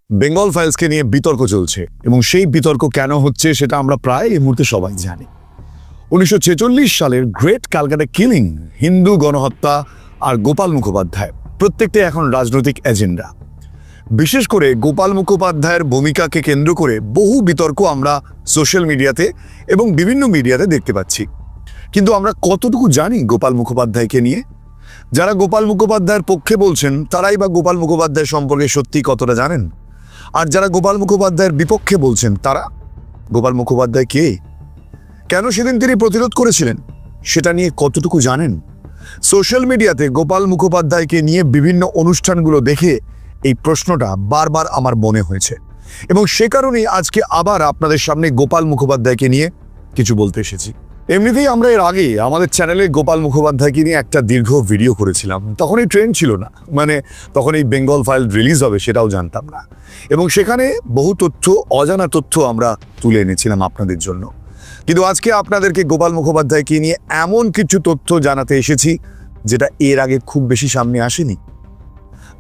বেঙ্গল ফাইলসকে নিয়ে বিতর্ক চলছে এবং সেই বিতর্ক কেন হচ্ছে সেটা আমরা প্রায় এই মুহূর্তে সবাই জানি। 1946 সালের গ্রেট ক্যালকাটা কিলিং, হিন্দু গণহত্যা আর গোপাল মুখোপাধ্যায় প্রত্যেকটাই এখন রাজনৈতিক এজেন্ডা। বিশেষ করে গোপাল মুখোপাধ্যায়ের ভূমিকাকে কেন্দ্র করে বহু বিতর্ক আমরা সোশ্যাল মিডিয়াতে এবং বিভিন্ন মিডিয়াতে দেখতে পাচ্ছি। কিন্তু আমরা কতটুকু জানি গোপাল মুখোপাধ্যায়কে নিয়ে? যারা গোপাল মুখোপাধ্যায়ের পক্ষে বলছেন তারাই বা গোপাল মুখোপাধ্যায় সম্পর্কে সত্যি কতটা জানেন? আর যারা গোপাল মুখোপাধ্যায়ের বিপক্ষে বলছেন তারা গোপাল মুখোপাধ্যায় কে, কেন সেদিন তিনি প্রতিরোধ করেছিলেন সেটা নিয়ে কতটুকু জানেন? সোশ্যাল মিডিয়াতে গোপাল মুখোপাধ্যায়কে নিয়ে বিভিন্ন অনুষ্ঠানগুলো দেখে এই প্রশ্নটা বারবার আমার মনে হয়েছে এবং সে কারণেই আজকে আবার আপনাদের সামনে গোপাল মুখোপাধ্যায়কে নিয়ে কিছু বলতে এসেছি। এমনিতেই আমরা এর আগে আমাদের চ্যানেলে গোপাল মুখোপাধ্যায়কে নিয়ে একটা দীর্ঘ ভিডিও করেছিলাম। তখন এই ট্রেন্ড ছিল না, তখন এই বেঙ্গল ফাইল রিলিজ হবে সেটাও জানতাম না, এবং সেখানে বহু তথ্য, অজানা তথ্য আমরা তুলে এনেছিলাম আপনাদের জন্য। কিন্তু আজকে আপনাদেরকে গোপাল মুখোপাধ্যায়কে নিয়ে এমন কিছু তথ্য জানাতে এসেছি যেটা এর আগে খুব বেশি সামনে আসেনি।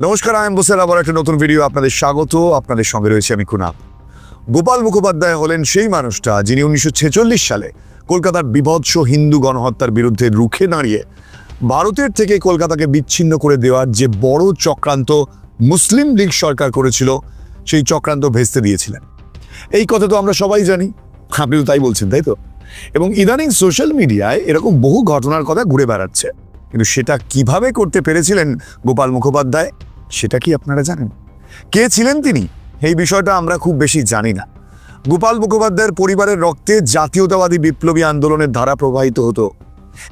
নমস্কার, আই এম বসের আবার একটা নতুন ভিডিও আপনাদের স্বাগত। আপনাদের সঙ্গে রয়েছে আমি কুনাল। গোপাল মুখোপাধ্যায় হলেন সেই মানুষটা যিনি 1946 সালে কলকাতার বিভৎস হিন্দু গণহত্যার বিরুদ্ধে রুখে দাঁড়িয়ে ভারতের থেকে কলকাতাকে বিচ্ছিন্ন করে দেওয়ার যে বড় চক্রান্ত মুসলিম লীগ সরকার করেছিল সেই চক্রান্ত ভেস্তে দিয়েছিলেন। এই কথা তো আমরা সবাই জানি, আপনি তো তাই বলছেন, তাই তো? এবং ইদানিং সোশ্যাল মিডিয়ায় এরকম বহু ঘটনার কথা ঘুরে বেড়াচ্ছে, কিন্তু সেটা কিভাবে করতে পেরেছিলেন গোপাল মুখোপাধ্যায় সেটা কি আপনারা জানেন? কে ছিলেন তিনি? এই বিষয়টা আমরা খুব বেশি জানি না। গোপাল মুখোপাধ্যায়ের পরিবারের রক্তে জাতীয়তাবাদী বিপ্লবী আন্দোলনের ধারা প্রবাহিত হতো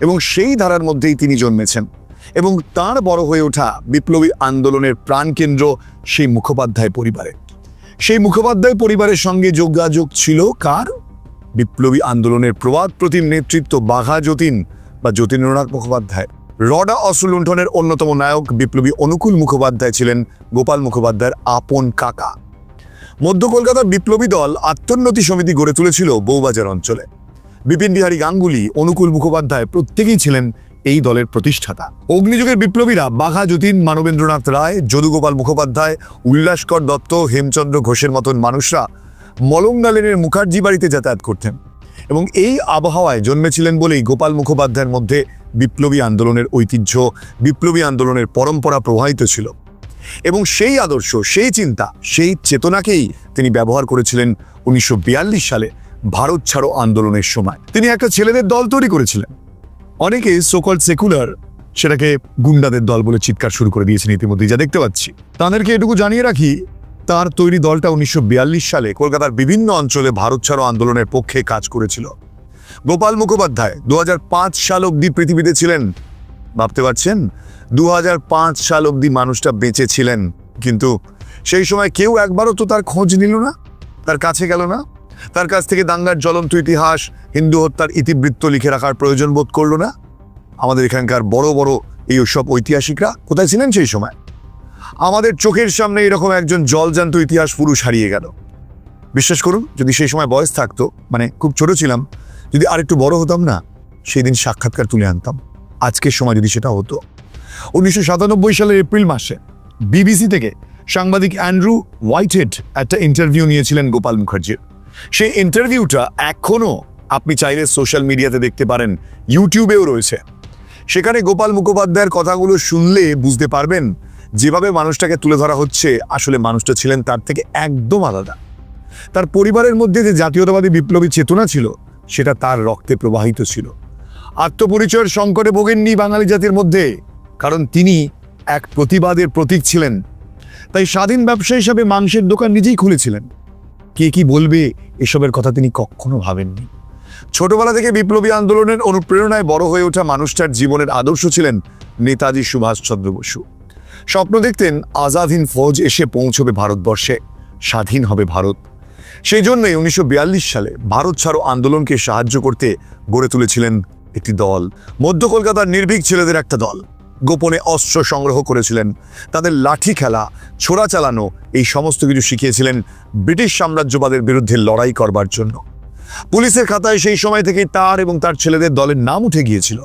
এবং সেই ধারার মধ্যেই তিনি জন্মেছেন এবং তার বড় হয়ে ওঠা বিপ্লবী আন্দোলনের প্রাণকেন্দ্র সেই মুখোপাধ্যায় পরিবারে। সেই মুখোপাধ্যায় পরিবারের সঙ্গে যোগাযোগ ছিল কার? বিপ্লবী আন্দোলনের প্রবাদ প্রতিম নেতৃত্ব বাঘা যতীন বা যতীন্দ্রনাথ মুখোপাধ্যায়। রডা অস্ত্র লুণ্ঠনের অন্যতম নায়ক বিপ্লবী অনুকূল মুখোপাধ্যায় ছিলেন গোপাল মুখোপাধ্যায়ের আপন কাকা। মধ্য কলকাতার বিপ্লবী দল আত্মোন্নতি সমিতি গড়ে তুলেছিল বউবাজার অঞ্চলে। বিপিন বিহারী গাঙ্গুলি, অনুকূল মুখোপাধ্যায় প্রত্যেকেই ছিলেন এই দলের প্রতিষ্ঠাতা। অগ্নিযুগের বিপ্লবীরা বাঘা যতীন, মানবেন্দ্রনাথ রায়, যদুগোপাল মুখোপাধ্যায়, উল্লাসকর দত্ত, হেমচন্দ্র ঘোষের মতন মানুষরা মলঙ্গা লেনের মুখার্জি বাড়িতে যাতায়াত করতেন এবং এই আবহাওয়ায় জন্মেছিলেন বলেই গোপাল মুখোপাধ্যায়ের মধ্যে বিপ্লবী আন্দোলনের ঐতিহ্য, বিপ্লবী আন্দোলনের পরম্পরা প্রবাহিত ছিল এবং সেই আদর্শ, সেই চিন্তা, সেই চেতনাকেই তিনি ব্যবহার করেছিলেন 1942 সালে ভারত ছাড়ো আন্দোলনের সময়। তিনি একটা ছেলেদের দল তৈরি করেছিলেন। অনেকে সোকল্ড সেকুলার সেটাকে গুন্ডাদের দল বলে চিৎকার শুরু করে দিয়েছেন ইতিমধ্যেই, যা দেখতে পাচ্ছি। তাদেরকে এটুকু জানিয়ে রাখি, তার তৈরি দলটা 1942 সালে কলকাতার বিভিন্ন অঞ্চলে ভারত ছাড়ো আন্দোলনের পক্ষে কাজ করেছিল। গোপাল মুখোপাধ্যায় 2005 সাল অবধি পৃথিবীতে ছিলেন। ভাবতে পারছেন, 2005 সাল অবধি মানুষটা বেঁচে ছিলেন, কিন্তু সেই সময় কেউ একবারও তো তার খোঁজ নিল না, তার কাছে গেল না, তার কাছ থেকে দাঙ্গার জ্বলন্ত ইতিহাস, হিন্দু হত্যার ইতিবৃত্ত লিখে রাখার প্রয়োজন বোধ করলো না। আমাদের এখানকার বড় বড় এই সব ঐতিহাসিকরা কোথায় ছিলেন সেই সময়? আমাদের চোখের সামনে এরকম একজন জলজান্ত ইতিহাস পুরুষ হারিয়ে গেল। বিশ্বাস করুন, যদি সেই সময় বয়স থাকতো, খুব ছোট ছিলাম, যদি আরেকটু বড় হতাম না, সেই দিন সাক্ষাৎকার তুলে আনতাম। আজকের সময় যদি সেটা হতো। 1997 সালের এপ্রিল মাসে বিবিসি থেকে সাংবাদিক অ্যান্ড্রু হোয়াইটহেড একটা ইন্টারভিউ নিয়েছিলেন গোপাল মুখার্জির। সেই ইন্টারভিউটা এখনও আপনি চাইলে সোশ্যাল মিডিয়াতে দেখতে পারেন, ইউটিউবেও রয়েছে। সেখানে গোপাল মুখোপাধ্যায়ের কথাগুলো শুনলে বুঝতে পারবেন যেভাবে মানুষটাকে তুলে ধরা হচ্ছে, আসলে মানুষটা ছিলেন তার থেকে একদম আলাদা। তার পরিবারের মধ্যে যে জাতীয়তাবাদী বিপ্লবী চেতনা ছিল সেটা তার রক্তে প্রবাহিত ছিল। আত্মপরিচয়ের সংকটে ভোগেননি বাঙালি জাতির মধ্যে, কারণ তিনি এক প্রতিবাদের প্রতীক ছিলেন। তাই স্বাধীন ব্যবসা হিসাবে মাংসের দোকান নিজেই খুলেছিলেন। কে কি বলবে এসবের কথা তিনি কখনো ভাবেননি। ছোটবেলা থেকে বিপ্লবী আন্দোলনের অনুপ্রেরণায় বড় হয়ে ওঠা মানুষটার জীবনের আদর্শ ছিলেন নেতাজি সুভাষচন্দ্র বসু। স্বপ্ন দেখতেন আজাদহীন ফৌজ এসে পৌঁছবে ভারতবর্ষে, স্বাধীন হবে ভারত। সেই জন্যই 1942 সালে ভারত ছাড়ো আন্দোলনকে সাহায্য করতে গড়ে তুলেছিলেন একটি দল, মধ্য কলকাতার নির্ভীক ছেলেদের একটা দল। গোপনে অস্ত্র সংগ্রহ করেছিলেন, তাদের লাঠি খেলা, ছোড়া চালানো, এই সমস্ত কিছু শিখিয়েছিলেন ব্রিটিশ সাম্রাজ্যবাদের বিরুদ্ধে লড়াই করবার জন্য। পুলিশের খাতায় সেই সময় থেকে তার এবং তার ছেলেদের দলের নাম উঠে গিয়েছিল,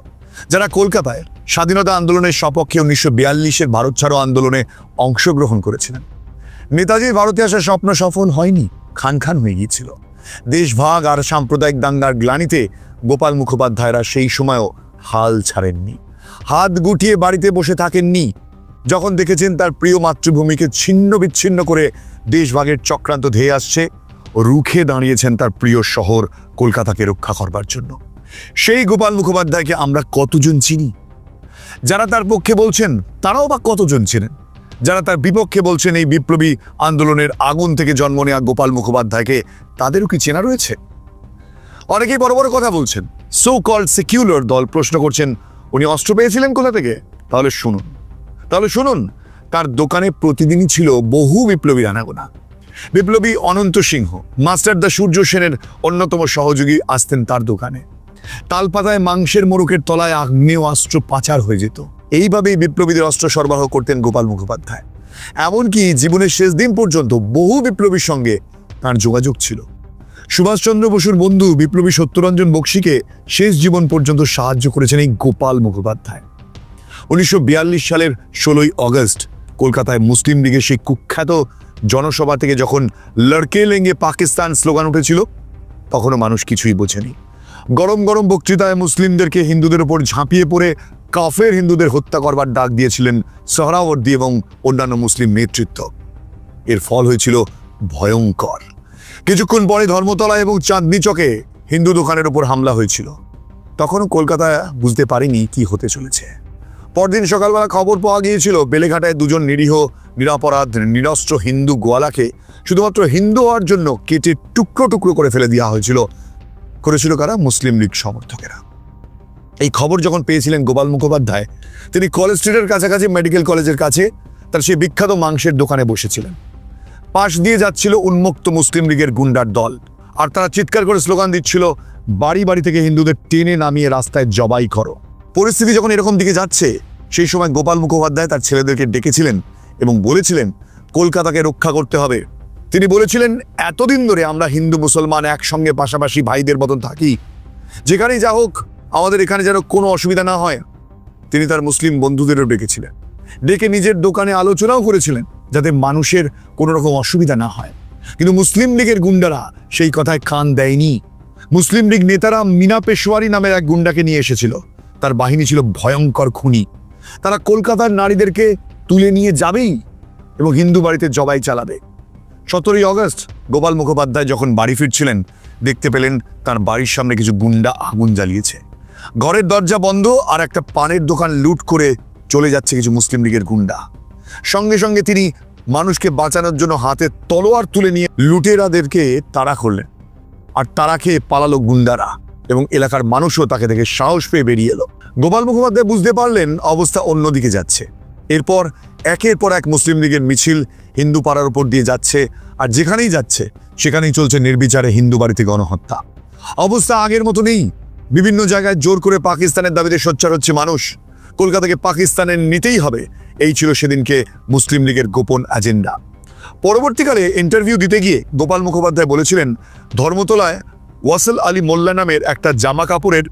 যারা কলকাতায় স্বাধীনতা আন্দোলনের সপক্ষে 1942-এর ভারত ছাড়ো আন্দোলনে অংশগ্রহণ করেছিলেন। নেতাজির ভারতে আসার স্বপ্ন সফল হয়নি, খান খান হয়ে গিয়েছিল। দেশভাগ আর সাম্প্রদায়িক দাঙ্গার গ্লানিতে গোপাল মুখোপাধ্যায়রা সেই সময়ও হাল ছাড়েননি, হাত গুটিয়ে বাড়িতে বসে থাকেননি। যখন দেখেছেন তার প্রিয় মাতৃভূমিকে ছিন্ন বিচ্ছিন্ন করে দেশভাগের চক্রান্ত ধেয়ে আসছে, রুখে দাঁড়িয়েছেন তার প্রিয় শহর কলকাতাকে রক্ষা করবার জন্য। সেই গোপাল মুখোপাধ্যায়কে আমরা কতজন চিনি? যারা তার পক্ষে বলছেন তারাও বা কতজন ছিলেন? যারা তার বিপক্ষে বলছেন এই বিপ্লবী আন্দোলনের আগুন থেকে জন্ম নেওয়া গোপাল মুখোপাধ্যায়কে, তাদেরও কি চেনা রয়েছে? অনেকেই বড় বড় কথা বলছেন। সো কল্ড সেকুলার দল প্রশ্ন করছেন, উনি অস্ত্র পেয়েছিলেন কোথা থেকে? তাহলে শুনুন, তার দোকানে প্রতিদিনই ছিল বহু বিপ্লবী আনাগোনা। বিপ্লবী অনন্ত সিংহ, মাস্টার দা সূর্য সেনের অন্যতম সহযোগী আসতেন তার দোকানে। তালপাতায় মাংসের মোড়কের তলায় আগ্নেয় অস্ত্র পাচার হয়ে যেত। এইভাবেই বিপ্লবীদের অস্ত্র সরবরাহ করতেন গোপাল মুখোপাধ্যায়। এমনকি জীবনের শেষ দিন পর্যন্ত বহু বিপ্লবীর সঙ্গে তার যোগাযোগ ছিল। সুভাষচন্দ্র বসুর বন্ধু বিপ্লবী সত্যরঞ্জন বক্সীকে শেষ জীবন পর্যন্ত সাহায্য করেছেন এই গোপাল মুখোপাধ্যায়। 1942 সালের 16ই আগস্ট কলকাতায় মুসলিম লীগের সেই কুখ্যাত জনসভা থেকে যখন লড়কে লেঙ্গে পাকিস্তান স্লোগান উঠেছিল, তখনও মানুষ কিছুই বোঝেনি। গরম গরম বক্তৃতায় মুসলিমদেরকে হিন্দুদের উপর ঝাঁপিয়ে পড়ে কাফের হিন্দুদের হত্যা করবার ডাক দিয়েছিলেন সোহরাওয়ার্দী এবং অন্যান্য মুসলিম নেতৃত্ব। এর ফল হয়েছিল ভয়ঙ্কর। কিছুক্ষণ পরে ধর্মতলা এবং চাঁদনি চকে হিন্দু দোকানের উপর হামলা হয়েছিল। তখনও কলকাতা বুঝতে পারেনি কি হতে চলেছে। পরদিন সকালবেলা খবর পাওয়া গিয়েছিল বেলেঘাটায় দুজন নিরীহ নিরাপরাধ নিরস্ত্র হিন্দু গোয়ালাকে শুধুমাত্র হিন্দু হওয়ার জন্য কেটে টুকরো টুকরো করে ফেলে দেওয়া করেছিল কারা? মুসলিম লীগ সমর্থকেরা। এই খবর যখন পেয়েছিলেন গোপাল মুখোপাধ্যায়, তিনি কলেজ স্ট্রিটের কাছাকাছি মেডিকেল কলেজের কাছে তার সেই বিখ্যাত মাংসের দোকানে বসেছিলেন। পাশ দিয়ে যাচ্ছিল উন্মুক্ত মুসলিম লীগের গুন্ডার দল, আর তারা চিৎকার করে স্লোগান দিচ্ছিল, বাড়ি বাড়ি থেকে হিন্দুদের টেনে নামিয়ে রাস্তায় জবাই করো। পরিস্থিতি যখন এরকম দিকে যাচ্ছে, সেই সময় গোপাল মুখোপাধ্যায় তার ছেলেদেরকে ডেকেছিলেন এবং বলেছিলেন কলকাতাকে রক্ষা করতে হবে। তিনি বলেছিলেন, এতদিন ধরে আমরা হিন্দু মুসলমান একসঙ্গে পাশাপাশি ভাইদের মতন থাকি, যেখানেই যা হোক আমাদের এখানে যেন কোনো অসুবিধা না হয়। তিনি তার মুসলিম বন্ধুদেরও ডেকেছিলেন, ডেকে নিজের দোকানে আলোচনাও করেছিলেন যাতে মানুষের কোনো রকম অসুবিধা না হয়। কিন্তু মুসলিম লীগের গুন্ডারা সেই কথায় কান দেয়নি। মুসলিম লীগ নেতারা মিনা পেশোয়ারি নামের এক গুন্ডাকে নিয়ে এসেছিল। তার বাহিনী ছিল ভয়ঙ্কর খুনি। তারা কলকাতার নারীদেরকে তুলে নিয়ে যাবেই এবং হিন্দু বাড়িতে জবাই চালাবে। 17ই আগস্ট গোপাল মুখোপাধ্যায় যখন বাড়ি ফিরছিলেন, দেখতে পেলেন তার বাড়ির সামনে কিছু গুন্ডা আগুন জ্বালিয়েছে। ঘরের দরজা বন্ধ আর একটা পানের দোকান লুট করে চলে যাচ্ছে কিছু মুসলিম লীগের গুন্ডা। সঙ্গে সঙ্গে তিনি মানুষকে বাঁচানোর জন্য হাতে তলোয়ার তুলে নিয়ে লুটেরাদেরকে তাড়া করলেন, আর তারা খেয়ে পালালো গুন্ডারা এবং এলাকার মানুষও তাকে দেখে সাহস পেয়ে বেরিয়ে এলো। গোপাল মুখোপাধ্যায় বুঝতে পারলেন অবস্থা অন্যদিকে যাচ্ছে। এরপর একের পর এক মুসলিম লীগের মিছিল হিন্দু পাড়ার উপর দিয়ে যাচ্ছে, আর যেখানেই যাচ্ছে সেখানেই চলছে নির্বিচারে হিন্দু বাড়িতে গণহত্যা। অবস্থা আগের মতো নেই। বিভিন্ন জায়গায় জোর করে পাকিস্তানের দাবিতে সোচ্চার হচ্ছে মানুষ। কলকাতাকে পাকিস্তানে নিতেই হবে, এই ছিল সেদিনকে মুসলিম লীগের গোপন এজেন্ডা। পরবর্তীকালে ইন্টারভিউ দিতে গিয়ে গোপাল মুখোপাধ্যায় বলেছিলেন, ধর্মতলায় ওয়াসল আলী মোল্লা নামের একটা জামা কাপড়ের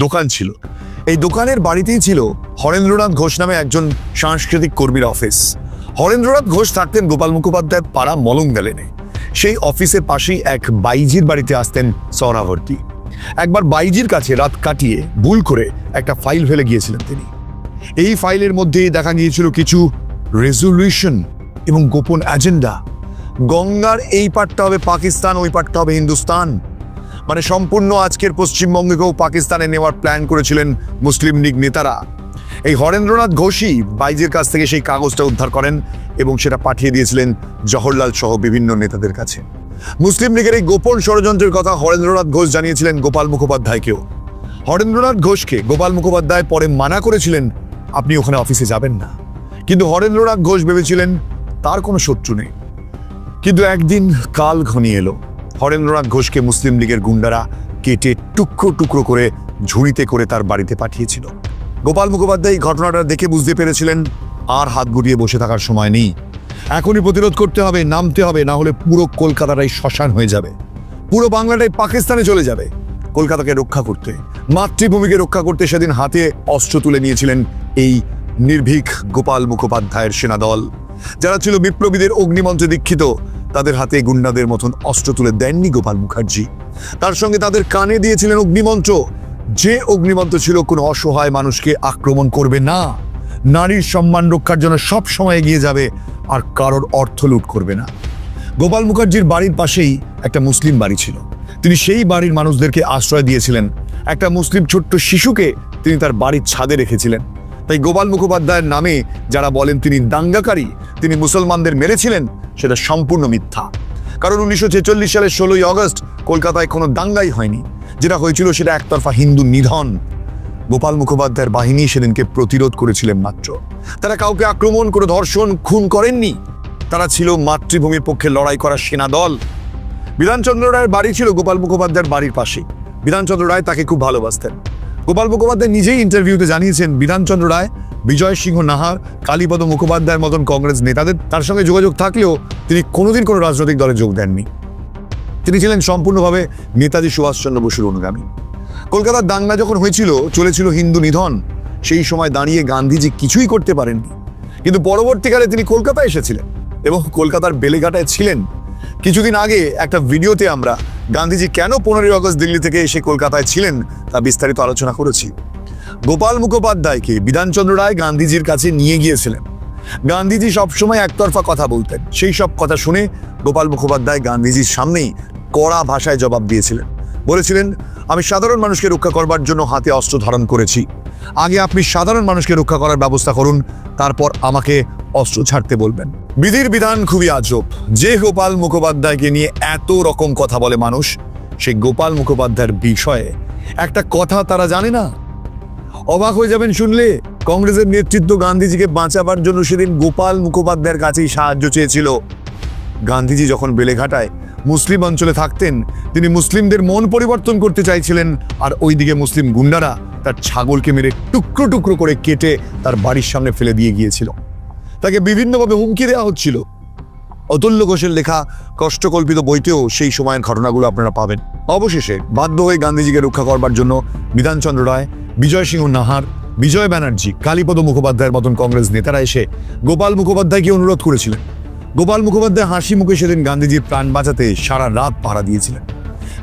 দোকান ছিল। এই দোকানের বাড়িতেই ছিল হরেন্দ্রনাথ ঘোষ নামে একজন সাংস্কৃতিক কর্মীর অফিস। হরেন্দ্রনাথ ঘোষ থাকতেন গোপাল মুখোপাধ্যায়ের পাড়া মলঙ্গা লেনে। সেই অফিসের পাশেই এক বাইজির বাড়িতে আসতেন সোহরাওয়ার্দী। একবার বাইজির কাছে রাত কাটিয়ে ভুল করে একটা ফাইল ফেলে গিয়েছিলেন তিনি। এই ফাইলের মধ্যে দেখা গিয়েছিল কিছু রেজলিউশন এবং গোপন এজেন্ডা। গঙ্গার এই পাটটা হবে পাকিস্তান, ওই পাটটা হবে হিন্দুস্তান। মানে সম্পূর্ণ আজকের পশ্চিমবঙ্গকেও পাকিস্তানে নেওয়ার প্ল্যান করেছিলেন মুসলিম লীগ নেতারা। এই হরেন্দ্রনাথ ঘোষই বাইজির কাছ থেকে সেই কাগজটা উদ্ধার করেন এবং সেটা পাঠিয়ে দিয়েছিলেন জওহরলাল সহ বিভিন্ন নেতাদের কাছে। মুসলিম লীগের এই গোপন ষড়যন্ত্রের কথা হরেন্দ্রনাথ ঘোষ জানিয়েছিলেন গোপাল মুখোপাধ্যায়কেও। হরেন্দ্রনাথ ঘোষকে গোপাল মুখোপাধ্যায় পরে মানা করেছিলেন, আপনি ওখানে অফিসে যাবেন না। কিন্তু হরেন্দ্রনাথ ঘোষ ভেবেছিলেন তার কোনো শত্রু নেই। কিন্তু একদিন কাল ঘনিয়ে এলো। হরেন্দ্রনাথ ঘোষকে মুসলিম লীগের গুন্ডারা কেটে টুকরো টুকরো করে ঝুড়িতে করে তার বাড়িতে পাঠিয়েছিল। গোপাল মুখোপাধ্যায় এই ঘটনাটা দেখে বুঝতে পেরেছিলেন আর হাত গুটিয়ে বসে থাকার সময় নেই। এখনই প্রতিরোধ করতে হবে, নামতে হবে, না হলে পুরো কলকাতাটাই শ্মশান হয়ে যাবে, পুরো বাংলাটাই পাকিস্তানে চলে যাবে। কলকাতাকে রক্ষা করতে, মাতৃভূমিকে রক্ষা করতে সেদিন হাতে অস্ত্র তুলে নিয়েছিলেন এই নির্ভীক গোপাল মুখোপাধ্যায়ের সেনাদল। যারা ছিল বিপ্লবীদের অগ্নিমন্ত্রে দীক্ষিত, তাদের হাতে গুন্ডাদের মতন অস্ত্র তুলে দেননি গোপাল মুখার্জি। তার সঙ্গে তাদের কানে দিয়েছিলেন অগ্নিমন্ত্র, যে অগ্নিমন্ত্র ছিল কোনো অসহায় মানুষকে আক্রমণ করবে না, নারীর সম্মান রক্ষার জন্য সব সময় এগিয়ে যাবে, আর কারোর অর্থ লুট করবে না। গোপাল মুখার্জির বাড়ির পাশেই একটা মুসলিম বাড়ি ছিল। তিনি সেই বাড়ির মানুষদেরকে আশ্রয় দিয়েছিলেন। একটা মুসলিম ছোট্ট শিশুকে তিনি তার বাড়ির ছাদে রেখেছিলেন। তাই গোপাল মুখোপাধ্যায়ের নামে যারা বলেন তিনি দাঙ্গাকারী, তিনি মুসলমানদের মেরেছিলেন, সেটা সম্পূর্ণ মিথ্যা। কারণ 1946 সালের 16ই আগস্ট কলকাতায় কোনো দাঙ্গাই হয়নি। যেটা হয়েছিল সেটা একতরফা হিন্দু নিধন। গোপাল মুখোপাধ্যায়ের বাহিনী সেদিনকে প্রতিরোধ করেছিলেন মাত্র। তারা কাউকে আক্রমণ করে ধর্ষণ খুন করেননি। তারা ছিল মাতৃভূমির পক্ষে লড়াই করা সেনা দল। বিধানচন্দ্র রায়ের বাড়ি ছিল গোপাল মুখোপাধ্যায়ের বাড়ির পাশে। বিধানচন্দ্র রায় তাকে খুব ভালোবাসতেন। গোপাল মুখোপাধ্যায় নিজেই ইন্টারভিউতে জানিয়েছেন, বিধানচন্দ্র রায়, বিজয় সিংহ নাহার, কালীপদ মুখোপাধ্যায়ের মতন কংগ্রেস নেতাদের তার সঙ্গে যোগাযোগ থাকলেও তিনি কোনোদিন কোনো রাজনৈতিক দলে যোগ দেননি। তিনি ছিলেন সম্পূর্ণভাবে নেতাজি সুভাষচন্দ্র বসুর অনুগামী। কলকাতার দাঙ্গা যখন হয়েছিল, চলেছিল হিন্দু নিধন, সেই সময় দাঁড়িয়ে গান্ধীজি কিছুই করতে পারেননি। কিন্তু পরবর্তীকালে তিনি কলকাতায় এসেছিলেন এবং কলকাতার বেলেঘাটায় ছিলেন। কিছুদিন আগে একটা ভিডিওতে আমরা গান্ধীজি কেন 15ই আগস্ট দিল্লি থেকে এসে কলকাতায় ছিলেন তা বিস্তারিত আলোচনা করেছি। গোপাল মুখোপাধ্যায়কে বিধানচন্দ্র রায় গান্ধীজির কাছে নিয়ে গিয়েছিলেন। গান্ধীজি সবসময় একতরফা কথা বলতেন। সেই সব কথা শুনে গোপাল মুখোপাধ্যায় গান্ধীজির সামনেই কড়া ভাষায় জবাব দিয়েছিলেন। বলেছিলেন, আমি সাধারণ মানুষকে রক্ষা করবার জন্য হাতে অস্ত্র ধারণ করেছি। আগে আপনি সাধারণ মানুষকে রক্ষা করার ব্যবস্থা করুন, তারপর আমাকে অস্ত্র ছাড়তে বলবেন। বিধির বিধান খুবই আজব। যে গোপাল মুখোপাধ্যায়কে নিয়ে এত রকম কথা বলে মানুষ, সেই গোপাল মুখোপাধ্যায়ের বিষয়ে একটা কথা তারা জানে না। অবাক হয়ে যাবেন শুনলে, কংগ্রেসের নেতৃত্ব গান্ধীজিকে বাঁচাবার জন্য সেদিন গোপাল মুখোপাধ্যায়ের কাছেই সাহায্য চেয়েছিল। গান্ধীজি যখন বেলেঘাটায় মুসলিম অঞ্চলে থাকতেন, তিনি মুসলিমদের মন পরিবর্তন করতে চাইছিলেন, আর ওইদিকে মুসলিম গুন্ডারা তার ছাগলকে মেরে টুকরো টুকরো করে কেটে তার বাড়ির সামনে ফেলে দিয়ে গিয়েছিল। তাকে বিভিন্নভাবে হুমকি দেওয়া হচ্ছিল। অতুল্য ঘোষের লেখা কষ্টকল্পিত বইতেও সেই সময়ের ঘটনাগুলো আপনারা পাবেন। অবশেষে বাধ্য হয়ে গান্ধীজিকে রক্ষা করবার জন্য বিধানচন্দ্র রায়, বিজয় সিংহ নাহার, বিজয় ব্যানার্জি, কালীপদ মুখোপাধ্যায়ের মতন কংগ্রেস নেতারা এসে গোপাল মুখোপাধ্যায়কে অনুরোধ করেছিলেন। গোপাল মুখোপাধ্যায় হাসি মুখে সেদিন গান্ধীজির প্রাণ বাঁচাতে সারা রাত পাহারা দিয়েছিলেন।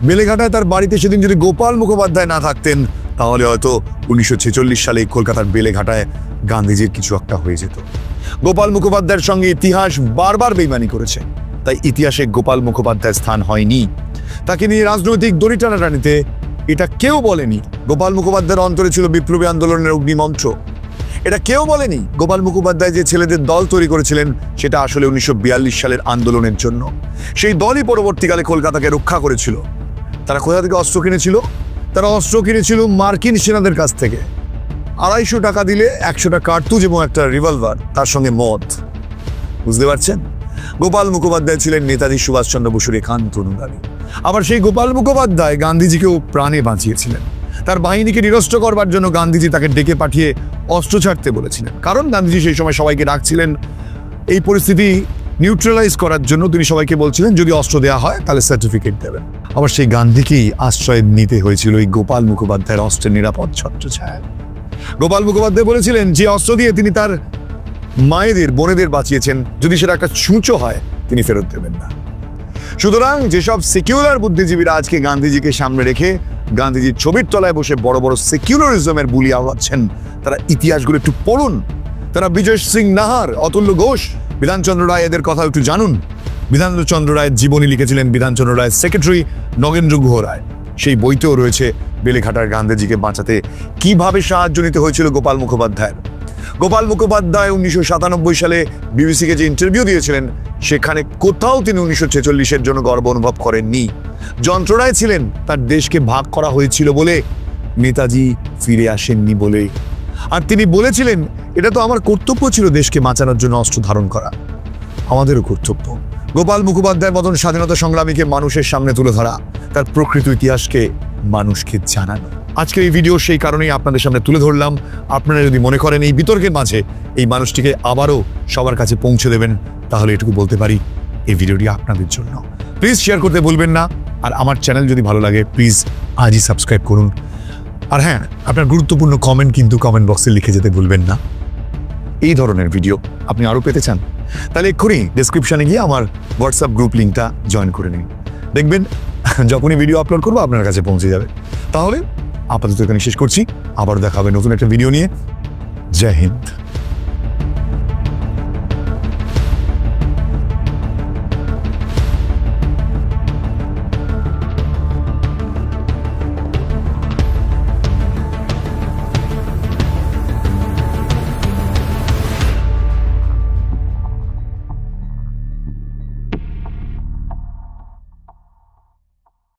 বেলেঘাটায় তার বাড়িতে সেদিন যদি গোপাল মুখোপাধ্যায় না থাকতেন, তাহলে হয়তো 1946 সালে কলকাতার বেলেঘাটায় গান্ধীজির কিছু একটা হয়ে যেত। গোপাল মুখোপাধ্যায়ের সঙ্গে ইতিহাস বারবার বেইমানি করেছে, তাই ইতিহাসে গোপাল মুখোপাধ্যায়ের স্থান হয়নি। তাকে নিয়ে রাজনৈতিক দড়ি টানাটানিতে এটা কেউ বলেনি গোপাল মুখোপাধ্যায়ের অন্তরে ছিল বিপ্লবী আন্দোলনের অগ্নিমন্ত্র। এটা কেউ বলেনি গোপাল মুখোপাধ্যায় যে ছেলেদের দল তৈরি করেছিলেন সেটা আসলে 1942 সালের আন্দোলনের জন্য। সেই দলই পরবর্তীকালে কলকাতাকে রক্ষা করেছিল। তারা কোথা থেকে অস্ত্র কিনেছিল? তারা অস্ত্র কিনেছিল মার্কিন সেনাদের কাছ থেকে। 250 টাকা দিলে 100টা কার্তুজ এবং একটা রিভলভার, তার সঙ্গে মদ। বুঝতে পারছেন? গোপাল মুখোপাধ্যায় ছিলেন নেতাজি সুভাষচন্দ্র বসুর একান্ত অনুগামী। আবার সেই গোপাল মুখোপাধ্যায় গান্ধীজিকেও প্রাণে বাঁচিয়েছিলেন। তার বাহিনীকে নিরস্ত্র করবার জন্য গান্ধীজি তাকে ডেকে পাঠিয়ে অস্ত্র ছাড়তে বলেছিলেন। কারণ গান্ধীজি সেই সময় সবাইকে ডাকছিলেন এই পরিস্থিতি নিউট্রালাইজ করার জন্য। তিনি সবাইকে বলছিলেন যদি অস্ত্র দেওয়া হয় তাহলে সার্টিফিকেট দেবেন। আবার সেই গান্ধীকেই আশ্রয় নিতে হয়েছিল এই গোপাল মুখোপাধ্যায়ের অস্ত্রের নিরাপদ ছত্রছায়ায়। গোপাল মুখোপাধ্যায় বলেছিলেন যে অস্ত্র দিয়ে তিনি তার মায়েদের, বোনেদের বাঁচিয়েছেন, যদি সেটা একটা ছুঁচো হয় তিনি ফেরত দেবেন না। সুতরাং যেসব সেকুলার বুদ্ধিজীবীরা আজকে গান্ধীজিকে সামনে রেখে গান্ধীজির ছবির তলায় বসে বড় বড় সেকুলারিজমের বুলি আওয়াচ্ছেন, তারা ইতিহাসগুলো একটু পড়ুন। তারা বিজয় সিং নাহার, অতুল্য ঘোষ, বিধানচন্দ্র রায়, এদের কথা একটু জানুন। বিধানচন্দ্র রায়ের জীবনী লিখেছিলেন বিধানচন্দ্র রায়ের সেক্রেটারি নগেন্দ্র গুহ রায়। সেই বইতেও রয়েছে বেলেঘাটার গান্ধীজিকে বাঁচাতে কিভাবে সাহায্য নিতে হয়েছিল গোপাল মুখোপাধ্যায়ের। গোপাল মুখোপাধ্যায় 1997 সালে বিবিসিকে যে ইন্টারভিউ দিয়েছিলেন, সেখানে কোথাও তিনি 1946-এর জন্য গর্ব অনুভব করেননি। যন্ত্রণায় ছিলেন তার দেশকে ভাগ করা হয়েছিল বলে, নেতাজি ফিরে আসেননি বলে। আর তিনি বলেছিলেন এটা তো আমার কর্তব্য ছিল দেশকে বাঁচানোর জন্য অস্ত্র ধারণ করা, আমাদেরও কর্তব্য। গোপাল মুখোপাধ্যায়ের মতন স্বাধীনতা সংগ্রামীকে মানুষের সামনে তুলে ধরা, তার প্রকৃত ইতিহাসকে মানুষকে জানানো। আজকের এই ভিডিও সেই কারণেই আপনাদের সামনে তুলে ধরলাম। আপনারা যদি মনে করেন এই বিতর্কের মাঝে এই মানুষটিকে আবারও সবার কাছে পৌঁছে দেবেন, তাহলে এটুকু বলতে পারি এই ভিডিওটি আপনাদের জন্য। প্লিজ শেয়ার করতে ভুলবেন না। আর আমার চ্যানেল যদি ভালো লাগে প্লিজ আজই সাবস্ক্রাইব করুন। আর হ্যাঁ, আপনার গুরুত্বপূর্ণ কমেন্ট কিন্তু কমেন্ট বক্সে লিখে যেতে ভুলবেন না। এই ধরনের ভিডিও আপনি আরও পেতে চান, তাহলে এক্ষুনি ডেসক্রিপশনে গিয়ে আমার হোয়াটসঅ্যাপ গ্রুপ লিঙ্কটা জয়েন করে নিন, দেখবেন যখনই ভিডিও আপলোড করবো আপনার কাছে পৌঁছে যাবে। তাহলে আপাতত এখানে শেষ করছি, আবার দেখা হবে নতুন একটা ভিডিও নিয়ে। জয় হিন্দ।